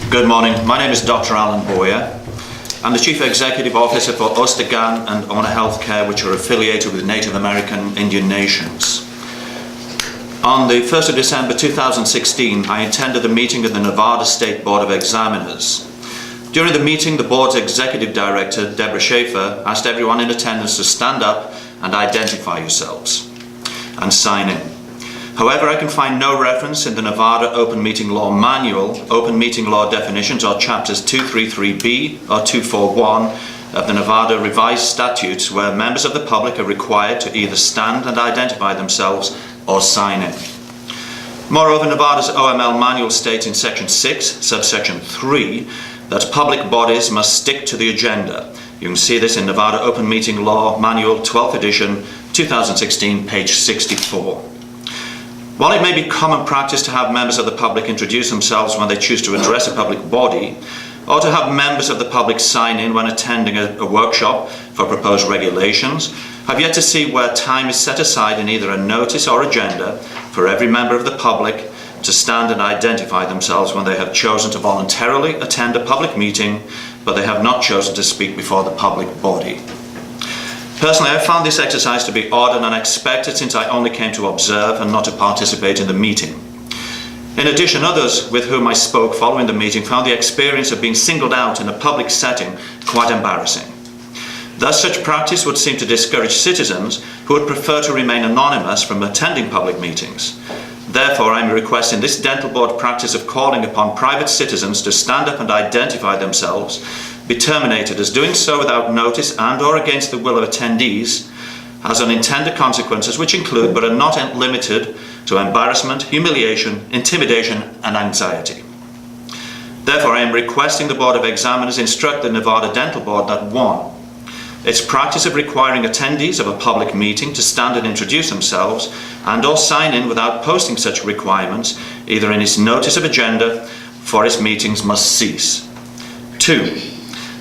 Good morning. My name is Dr. Alan Boyer. I'm the Chief Executive Officer for Ulster Gan and Owner Healthcare, which are affiliated with Native American Indian nations. On the 1st of December 2016, I attended the meeting of the Nevada State Board of Examiners. During the meeting, the board's Executive Director, Deborah Schaefer, asked everyone in attendance to stand up and identify yourselves and sign in. However, I can find no reference in the Nevada Open Meeting Law Manual, Open Meeting Law Definitions, or Chapters 233B or 241 of the Nevada Revised Statutes where members of the public are required to either stand and identify themselves or sign in. Moreover, Nevada's OML Manual states in Section 6, subsection 3, that public bodies must stick to the agenda. You can see this in Nevada Open Meeting Law Manual, 12th edition, 2016, page 64. While it may be common practice to have members of the public introduce themselves when they choose to address a public body, or to have members of the public sign in when attending a workshop for proposed regulations, I've yet to see where time is set aside in either a notice or agenda for every member of the public to stand and identify themselves when they have chosen to voluntarily attend a public meeting, but they have not chosen to speak before the public body. Personally, I found this exercise to be odd and unexpected since I only came to observe and not to participate in the meeting. In addition, others with whom I spoke following the meeting found the experience of being singled out in a public setting quite embarrassing. Thus, such practice would seem to discourage citizens who would prefer to remain anonymous from attending public meetings. Therefore, I am requesting this dental board practice of calling upon private citizens to stand up and identify themselves be terminated, as doing so without notice and or against the will of attendees has unintended consequences which include but are not limited to embarrassment, humiliation, intimidation and anxiety. Therefore, I am requesting the Board of Examiners instruct the Nevada Dental Board that 1. Its practice of requiring attendees of a public meeting to stand and introduce themselves and or sign in without posting such requirements, either in its notice of agenda for its meetings, must cease. 2.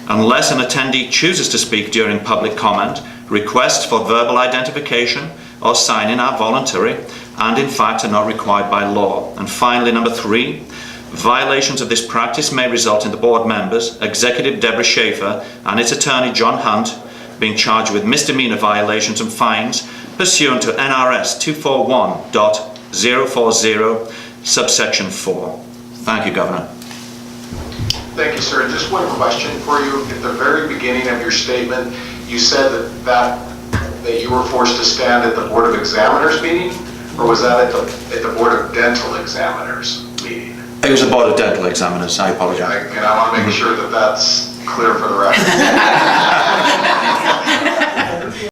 Unless an attendee chooses to speak during public comment, requests for verbal identification or sign-in are voluntary and in fact are not required by law. And finally, number 3, violations of this practice may result in the board members, Executive Deborah Schaefer and its attorney John Hunt, being charged with misdemeanor violations and fines pursuant to NRS 241.040, subsection 4. Thank you, Governor. Thank you, sir. Just one question for you. At the very beginning of your statement, you said that you were forced to stand at the Board of Examiners meeting, or was that at the Board of Dental Examiners meeting? It was the Board of Dental Examiners. I apologize. And I want to make sure that that's clear for the record.